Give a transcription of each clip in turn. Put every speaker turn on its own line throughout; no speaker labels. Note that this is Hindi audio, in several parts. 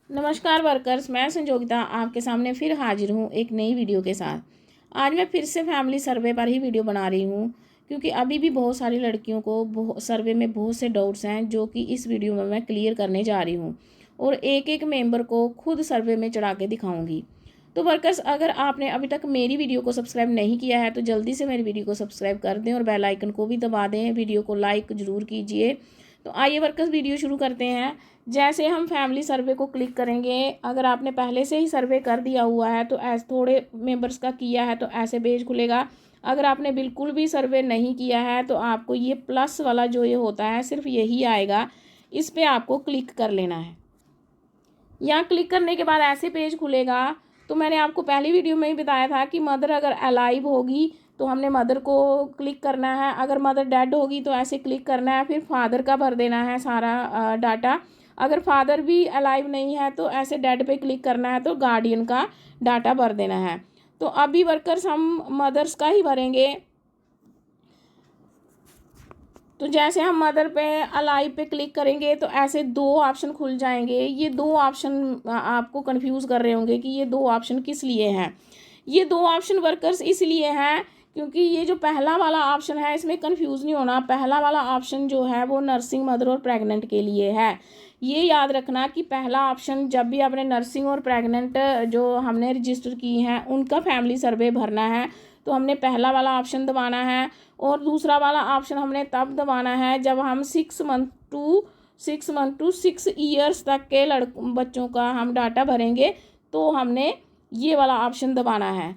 नमस्कार वर्कर्स, मैं संजोगिता आपके सामने फिर हाजिर हूँ एक नई वीडियो के साथ। आज मैं फिर से फैमिली सर्वे पर ही वीडियो बना रही हूँ क्योंकि अभी भी बहुत सारी लड़कियों को सर्वे में बहुत से डाउट्स हैं जो कि इस वीडियो में मैं क्लियर करने जा रही हूँ और एक एक मेंबर को खुद सर्वे में चढ़ा के दिखाऊँगी। तो वर्कर्स, अगर आपने अभी तक मेरी वीडियो को सब्सक्राइब नहीं किया है तो जल्दी से मेरी वीडियो को सब्सक्राइब कर दें और बेल आइकन को भी दबा दें। वीडियो को लाइक ज़रूर कीजिए। तो आइए वर्कर्स, वीडियो शुरू करते हैं। जैसे हम फैमिली सर्वे को क्लिक करेंगे, अगर आपने पहले से ही सर्वे कर दिया हुआ है तो ऐसे थोड़े मेंबर्स का किया है तो ऐसे पेज खुलेगा। अगर आपने बिल्कुल भी सर्वे नहीं किया है तो आपको ये प्लस वाला जो ये होता है सिर्फ यही आएगा, इस पर आपको क्लिक कर लेना है। यहाँ क्लिक करने के बाद ऐसे पेज खुलेगा। तो मैंने आपको पहली वीडियो में ही बताया था कि मदर अगर अलाइव होगी तो हमने मदर को क्लिक करना है, अगर मदर डेड होगी तो ऐसे क्लिक करना है, फिर फादर का भर देना है सारा डाटा। अगर फादर भी अलाइव नहीं है तो ऐसे डेड पे क्लिक करना है, तो गार्डियन का डाटा भर देना है। तो अभी वर्कर्स हम मदर्स का ही भरेंगे। तो जैसे हम मदर पे अलाइव पे क्लिक करेंगे तो ऐसे दो ऑप्शन खुल जाएंगे। ये दो ऑप्शन आपको कंफ्यूज कर रहे होंगे कि ये दो ऑप्शन किस लिए हैं। ये दो ऑप्शन वर्कर्स इसलिए हैं क्योंकि ये जो पहला वाला ऑप्शन है इसमें कंफ्यूज नहीं होना। पहला वाला ऑप्शन जो है वो नर्सिंग मदर और प्रेग्नेंट के लिए है। ये याद रखना कि पहला ऑप्शन जब भी आपने नर्सिंग और प्रेग्नेंट जो हमने रजिस्टर की हैं उनका फैमिली सर्वे भरना है तो हमने पहला वाला ऑप्शन दबाना है, और दूसरा वाला ऑप्शन हमने तब दबाना है जब हम 6 मंथ टू 6 ईयर्स तक के बच्चों का हम डाटा भरेंगे तो हमने ये वाला ऑप्शन दबाना है।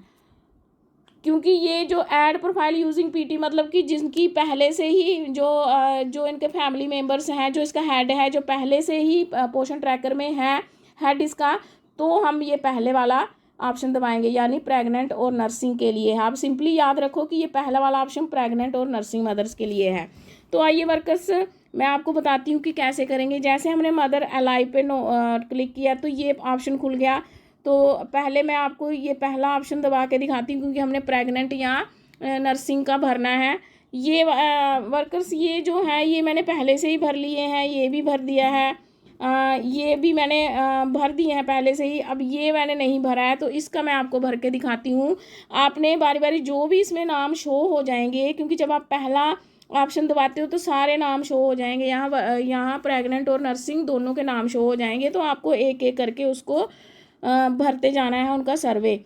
क्योंकि ये जो ऐड प्रोफाइल यूजिंग पीटी मतलब कि जिनकी पहले से ही जो इनके फैमिली मेम्बर्स हैं, जो इसका हेड है, जो पहले से ही पोषण ट्रैकर में है हेड इसका, तो हम ये पहले वाला ऑप्शन दबाएंगे, यानी प्रेग्नेंट और नर्सिंग के लिए है। आप सिंपली याद रखो कि ये पहला वाला ऑप्शन प्रेग्नेंट और नर्सिंग मदर्स के लिए है। तो आइए वर्कर्स, मैं आपको बताती हूँ कि कैसे करेंगे। जैसे हमने मदर अलाइव पे क्लिक किया तो ये ऑप्शन खुल गया। तो पहले मैं आपको ये पहला ऑप्शन दबा के दिखाती हूँ क्योंकि हमने प्रेग्नेंट या नर्सिंग का भरना है। ये वर्कर्स ये जो है ये मैंने पहले से ही भर लिए हैं, ये भी भर दिया है, ये भी मैंने भर दिए हैं पहले से ही। अब ये मैंने नहीं भरा है तो इसका मैं आपको भर के दिखाती हूँ। आपने बारी बारी जो भी इसमें नाम शो हो जाएंगे, क्योंकि जब आप पहला ऑप्शन दबाते हो तो सारे नाम शो हो जाएंगे। यहाँ प्रेग्नेंट और नर्सिंग दोनों के नाम शो हो जाएंगे, तो आपको एक एक करके उसको भरते जाना है उनका सर्वे।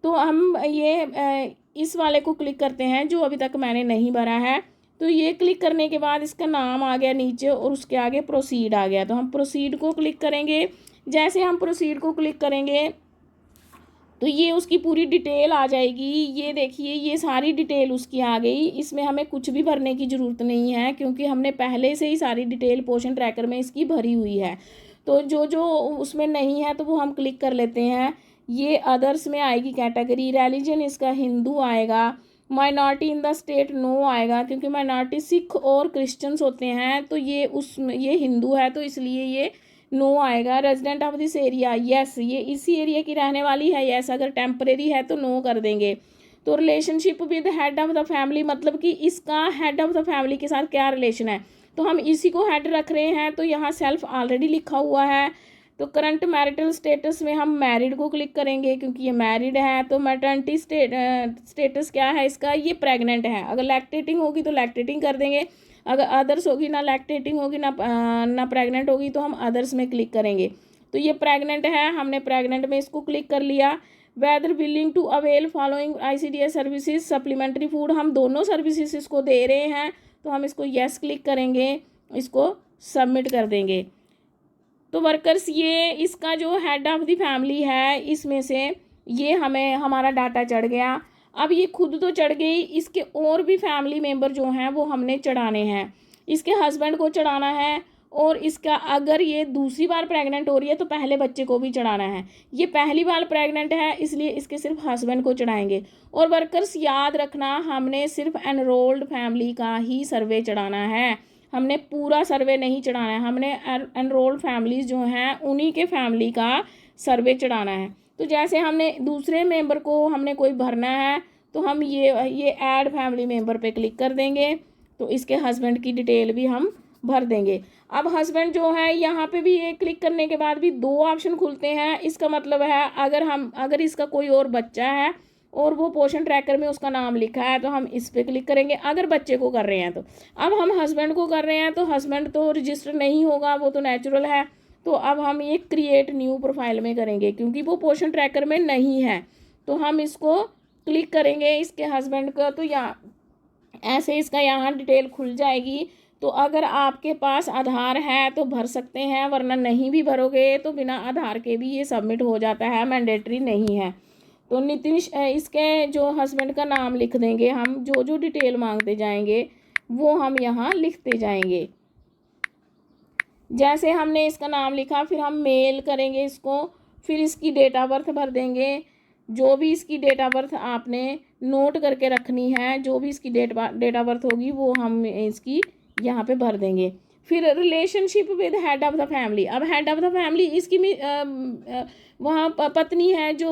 तो हम ये इस वाले को क्लिक करते हैं जो अभी तक मैंने नहीं भरा है। तो ये क्लिक करने के बाद इसका नाम आ गया नीचे और उसके आगे प्रोसीड आ गया, तो हम प्रोसीड को क्लिक करेंगे। जैसे हम प्रोसीड को क्लिक करेंगे तो ये उसकी पूरी डिटेल आ जाएगी। ये देखिए, ये सारी डिटेल उसकी आ गई। इसमें हमें कुछ भी भरने की ज़रूरत नहीं है क्योंकि हमने पहले से ही सारी डिटेल पोषण ट्रैकर में इसकी भरी हुई है। तो जो जो उसमें नहीं है तो वो हम क्लिक कर लेते हैं। ये अदर्स में आएगी कैटेगरी, रिलीजन इसका हिंदू आएगा, minority in the state no आएगा क्योंकि माइनॉरिटी सिख और क्रिश्चियंस होते हैं, तो ये हिंदू है तो इसलिए ये नो आएगा। Resident of this area, yes, ये इसी एरिया की रहने वाली है, यस। अगर टेम्परेरी है तो नो कर देंगे। तो relationship with head of the family, मतलब कि इसका हेड ऑफ द फैमिली के साथ क्या रिलेशन है, तो हम इसी को हेड रख रहे हैं। तो यहाँ सेल्फ ऑलरेडी लिखा हुआ है। तो करंट मैरिटल स्टेटस में हम मैरिड को क्लिक करेंगे क्योंकि ये मैरिड है। तो मैटर्निटी स्टेटस क्या है इसका, ये प्रेग्नेंट है। अगर लैक्टेटिंग होगी तो लैक्टेटिंग कर देंगे, अगर अदर्स होगी, ना लैक्टेटिंग होगी ना प्रेग्नेंट होगी, तो हम अदर्स में क्लिक करेंगे। तो ये प्रेग्नेंट है, हमने प्रेग्नेंट में इसको क्लिक कर लिया। Whether willing to avail following ICDS services supplementary food, हम दोनों सर्विसेज इसको दे रहे हैं तो हम इसको यस क्लिक करेंगे, इसको सबमिट कर देंगे। तो वर्कर्स, ये इसका जो हेड ऑफ द फैमिली है इसमें से ये हमें हमारा डाटा चढ़ गया। अब ये खुद तो चढ़ गई, इसके और भी फैमिली मेम्बर जो हैं वो हमने चढ़ाने हैं। इसके हस्बैंड को चढ़ाना है, और इसका अगर ये दूसरी बार प्रेग्नेंट हो रही है तो पहले बच्चे को भी चढ़ाना है। ये पहली बार प्रेग्नेंट है इसलिए इसके सिर्फ हस्बैंड को चढ़ाएंगे। और वर्कर्स याद रखना, हमने सिर्फ एनरोल्ड फैमिली का ही सर्वे चढ़ाना है, हमने पूरा सर्वे नहीं चढ़ाना है। हमने एनरोल्ड फैमिलीज जो हैं उन्हीं के फैमिली का सर्वे चढ़ाना है। तो जैसे हमने दूसरे मेंबर को हमने कोई भरना है तो हम ये ऐड फैमिली मेंबर पे क्लिक कर देंगे, तो इसके हस्बैंड की डिटेल भी हम भर देंगे। अब हस्बैंड जो है यहाँ पे भी ये क्लिक करने के बाद भी दो ऑप्शन खुलते हैं। इसका मतलब है अगर इसका कोई और बच्चा है और वो पोषण ट्रैकर में उसका नाम लिखा है तो हम इस पर क्लिक करेंगे, अगर बच्चे को कर रहे हैं तो। अब हम हस्बैंड को कर रहे हैं तो हस्बैंड तो रजिस्टर नहीं होगा, वो तो नेचुरल है। तो अब हम ये क्रिएट न्यू प्रोफाइल में करेंगे क्योंकि वो पोषण ट्रैकर में नहीं है। तो हम इसको क्लिक करेंगे इसके हस्बैंड का, तो यहाँ ऐसे इसका यहाँ डिटेल खुल जाएगी। तो अगर आपके पास आधार है तो भर सकते हैं, वरना नहीं भी भरोगे तो बिना आधार के भी ये सबमिट हो जाता है, मैंडेटरी नहीं है। तो नितिश इसके जो हस्बैंड का नाम लिख देंगे हम, जो जो डिटेल मांगते जाएंगे वो हम यहाँ लिखते जाएंगे। जैसे हमने इसका नाम लिखा फिर हम मेल करेंगे इसको, फिर इसकी डेट ऑफ बर्थ भर देंगे। जो भी इसकी डेट ऑफ बर्थ आपने नोट करके रखनी है, जो भी इसकी डेट ऑफ बर्थ होगी वो हम इसकी यहाँ पे भर देंगे। फिर relationship with head of the family. अब हेड ऑफ द फैमिली इसकी वहाँ पत्नी है जो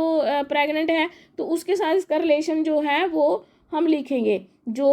प्रेग्नेंट है, तो उसके साथ इसका रिलेशन जो है वो हम लिखेंगे। जो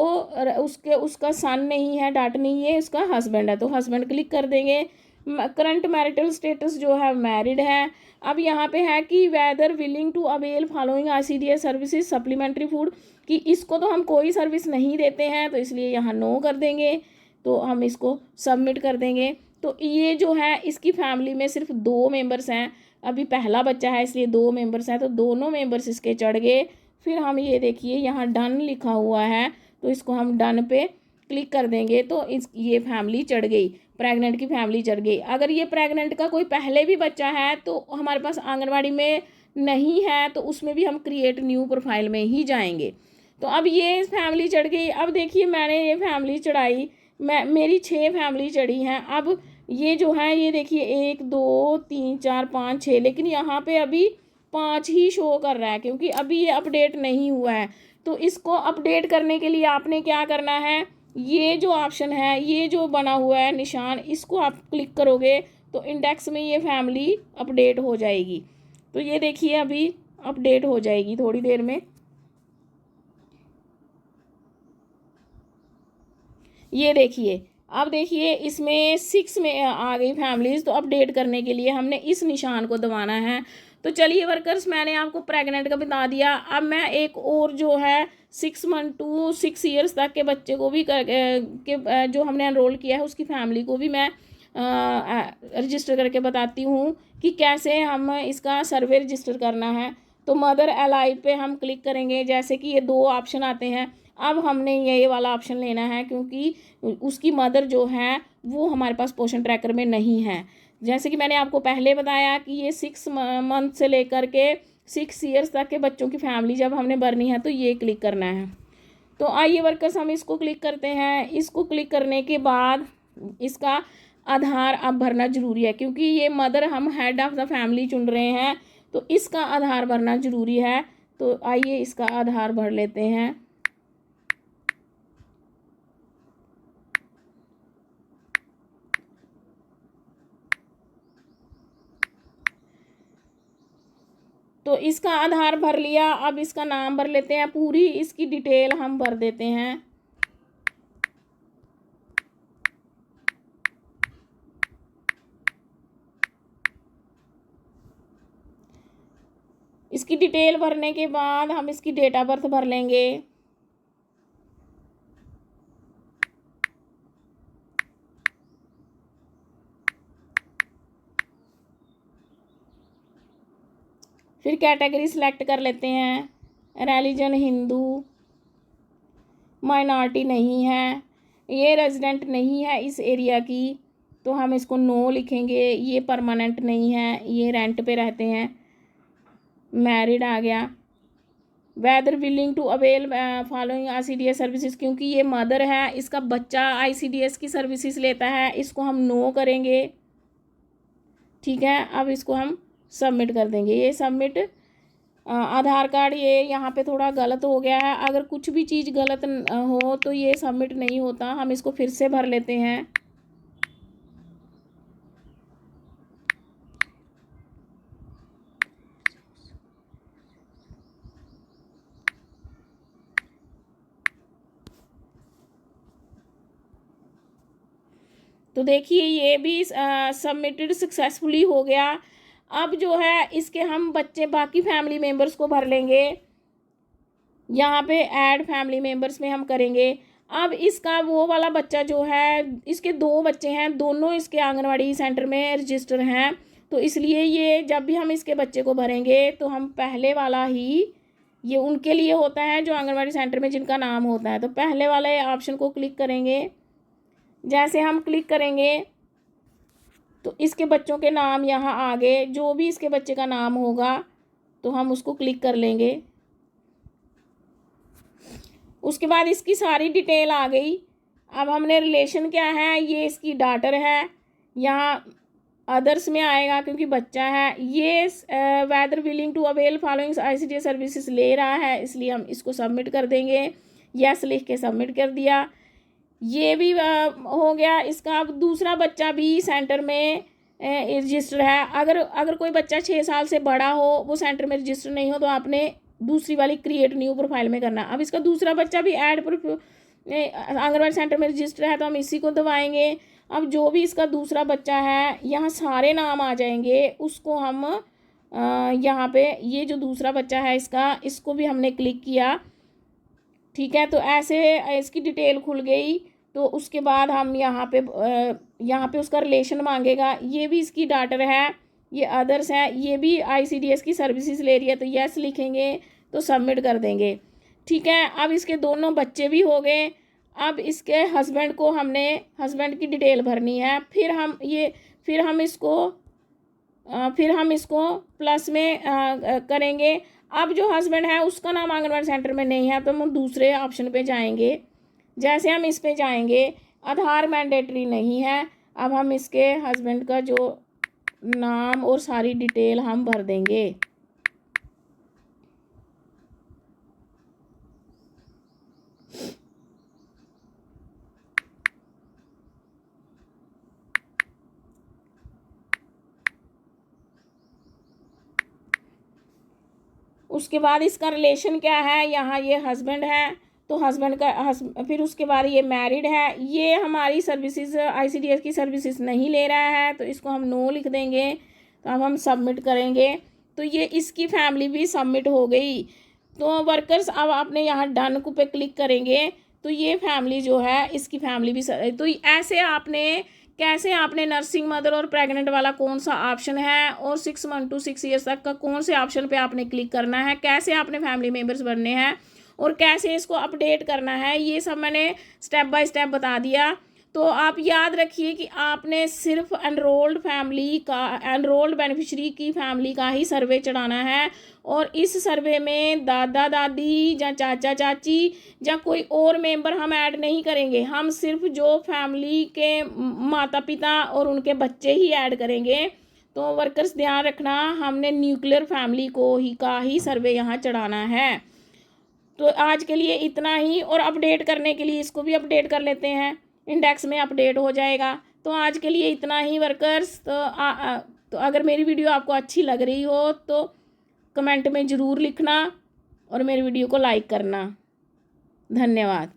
उसका सन नहीं है, डॉटर नहीं है, उसका हस्बैंड है, तो हस्बैंड क्लिक कर देंगे। करंट मैरिटल स्टेटस जो है मैरिड है। अब यहाँ पे है कि whether willing to avail following ICDS services supplementary food, कि इसको तो हम कोई सर्विस नहीं देते हैं तो इसलिए यहाँ नो कर देंगे। तो हम इसको सबमिट कर देंगे। तो ये जो है इसकी फैमिली में सिर्फ 2 मेंबर्स हैं, अभी पहला बच्चा है इसलिए 2 मेंबर्स हैं, तो दोनों मेंबर्स इसके चढ़ गए। फिर हम ये देखिए यहाँ डन लिखा हुआ है, तो इसको हम डन पे क्लिक कर देंगे तो ये फैमिली चढ़ गई, प्रेग्नेंट की फैमिली चढ़ गई। अगर ये प्रेग्नेंट का कोई पहले भी बच्चा है तो हमारे पास आंगनवाड़ी में नहीं है तो उसमें भी हम क्रिएट न्यू प्रोफाइल में ही जाएंगे। तो अब ये फैमिली चढ़ गई। अब देखिए मैंने ये फैमिली चढ़ाई, मेरी 6 फैमिली चढ़ी हैं। अब ये जो है ये देखिए 1 2 3 4 5 6, लेकिन यहाँ पे अभी 5 ही शो कर रहा है क्योंकि अभी ये अपडेट नहीं हुआ है। तो इसको अपडेट करने के लिए आपने क्या करना है, ये जो ऑप्शन है, ये जो बना हुआ है निशान, इसको आप क्लिक करोगे तो इंडेक्स में ये फैमिली अपडेट हो जाएगी। तो ये देखिए अभी अपडेट हो जाएगी थोड़ी देर में। ये देखिए अब देखिए इसमें 6 में आ गई फैमिलीज़। तो अपडेट करने के लिए हमने इस निशान को दबाना है। तो चलिए वर्कर्स, मैंने आपको प्रेग्नेंट का बता दिया। अब मैं एक और जो है 6 मंथ टू 6 ईयर्स तक के बच्चे को भी जो हमने एनरोल किया है उसकी फैमिली को भी मैं रजिस्टर करके बताती हूँ कि कैसे हम इसका सर्वे रजिस्टर करना है। तो मदर LI पे हम क्लिक करेंगे। जैसे कि ये 2 ऑप्शन आते हैं, अब हमने ये वाला ऑप्शन लेना है क्योंकि उसकी मदर जो है वो हमारे पास पोषण ट्रैकर में नहीं है। जैसे कि मैंने आपको पहले बताया कि ये 6 मंथ से लेकर के 6 ईयर्स तक के बच्चों की फैमिली जब हमने भरनी है तो ये क्लिक करना है। तो आइए वर्कर्स हम इसको क्लिक करते हैं। इसको क्लिक करने के बाद इसका आधार अब भरना ज़रूरी है क्योंकि ये मदर हम हेड ऑफ़ द फैमिली चुन रहे हैं, तो इसका आधार भरना ज़रूरी है। तो आइए इसका आधार भर लेते हैं। तो इसका आधार भर लिया। अब इसका नाम भर लेते हैं, पूरी इसकी डिटेल हम भर देते हैं। इसकी डिटेल भरने के बाद हम इसकी डेट ऑफ बर्थ भर लेंगे। फिर कैटेगरी सिलेक्ट कर लेते हैं, रिलीजन हिंदू, माइनॉरिटी नहीं है, ये रेजिडेंट नहीं है इस एरिया की तो हम इसको नो लिखेंगे। ये परमानेंट नहीं है, ये रेंट पे रहते हैं। मैरिड आ गया। Whether willing to avail following ICDS services, क्योंकि ये मदर है, इसका बच्चा ICDS की सर्विसेज लेता है, इसको हम नो करेंगे। ठीक है, अब इसको हम सबमिट कर देंगे। ये सबमिट आधार कार्ड, ये यहाँ पे थोड़ा गलत हो गया है। अगर कुछ भी चीज़ गलत हो तो ये सबमिट नहीं होता। हम इसको फिर से भर लेते हैं। तो देखिए ये भी सबमिटेड सक्सेसफुली हो गया। अब जो है इसके हम बच्चे बाकी फैमिली मेम्बर्स को भर लेंगे। यहाँ पे ऐड फैमिली मेम्बर्स में हम करेंगे। अब इसका वो वाला बच्चा जो है, इसके 2 बच्चे हैं, दोनों इसके आंगनवाड़ी सेंटर में रजिस्टर हैं, तो इसलिए ये जब भी हम इसके बच्चे को भरेंगे तो हम पहले वाला ही, ये उनके लिए होता है जो आंगनवाड़ी सेंटर में जिनका नाम होता है, तो पहले वाले ऑप्शन को क्लिक करेंगे। जैसे हम क्लिक करेंगे तो इसके बच्चों के नाम यहाँ आ गए, जो भी इसके बच्चे का नाम होगा तो हम उसको क्लिक कर लेंगे। उसके बाद इसकी सारी डिटेल आ गई। अब हमने रिलेशन क्या है, ये इसकी डॉटर है, यहाँ अदर्स में आएगा क्योंकि बच्चा है। ये whether willing to avail following ICDS services ले रहा है, इसलिए हम इसको सबमिट कर देंगे। यस लिख के सबमिट कर दिया। ये भी हो गया इसका। अब दूसरा बच्चा भी सेंटर में रजिस्टर है। अगर कोई बच्चा 6 साल से बड़ा हो, वो सेंटर में रजिस्टर नहीं हो, तो आपने दूसरी वाली क्रिएट न्यू प्रोफाइल में करना। अब इसका दूसरा बच्चा भी ऐड आंगनबाड़ी सेंटर में रजिस्टर है, तो हम इसी को दबाएंगे। अब जो भी इसका दूसरा बच्चा है, यहाँ सारे नाम आ जाएंगे, उसको हम यहाँ पे ये जो दूसरा बच्चा है इसका, इसको भी हमने क्लिक किया। ठीक है, तो ऐसे इसकी डिटेल खुल गई। तो उसके बाद हम यहाँ पे उसका रिलेशन मांगेगा। ये भी इसकी डॉटर है, ये अदर्स है, ये भी ICDS की सर्विसेज ले रही है, तो यस लिखेंगे तो सबमिट कर देंगे। ठीक है, अब इसके दोनों बच्चे भी हो गए। अब इसके हस्बैंड को हमने हस्बैंड की डिटेल भरनी है। फिर हम इसको प्लस में करेंगे। अब जो हस्बैंड है उसका नाम आंगनबाड़ी सेंटर में नहीं है, तो हम दूसरे ऑप्शन पे जाएंगे। जैसे हम इस पे जाएंगे, आधार मैंडेटरी नहीं है। अब हम इसके हस्बैंड का जो नाम और सारी डिटेल हम भर देंगे। उसके बाद इसका रिलेशन क्या है, यहाँ ये हस्बैंड है, तो हस्बैंड का फिर उसके बाद ये मैरिड है। ये हमारी सर्विसेज ICDS की सर्विसेज नहीं ले रहा है, तो इसको हम नो लिख देंगे। तो अब हम सबमिट करेंगे, तो ये इसकी फैमिली भी सबमिट हो गई। तो वर्कर्स, अब आपने यहाँ डन पे क्लिक करेंगे तो ये फैमिली जो है, इसकी फैमिली भी तो ऐसे कैसे आपने नर्सिंग मदर और प्रेग्नेंट वाला कौन सा ऑप्शन है, और 6 मंथ टू 6 ईयर्स तक का कौन से ऑप्शन पे आपने क्लिक करना है, कैसे आपने फैमिली मेम्बर्स बनने हैं और कैसे इसको अपडेट करना है, ये सब मैंने स्टेप बाय स्टेप बता दिया। तो आप याद रखिए कि आपने सिर्फ एनरोल्ड बेनिफिशरी की फैमिली का ही सर्वे चढ़ाना है, और इस सर्वे में दादा दादी या चाचा चाची या कोई और मेंबर हम ऐड नहीं करेंगे। हम सिर्फ जो फैमिली के माता पिता और उनके बच्चे ही ऐड करेंगे। तो वर्कर्स ध्यान रखना, हमने न्यूक्लियर फैमिली का ही सर्वे यहाँ चढ़ाना है। तो आज के लिए इतना ही, और अपडेट करने के लिए इसको भी अपडेट कर लेते हैं, इंडेक्स में अपडेट हो जाएगा। तो आज के लिए इतना ही वर्कर्स। तो अगर मेरी वीडियो आपको अच्छी लग रही हो तो कमेंट में ज़रूर लिखना और मेरी वीडियो को लाइक करना। धन्यवाद।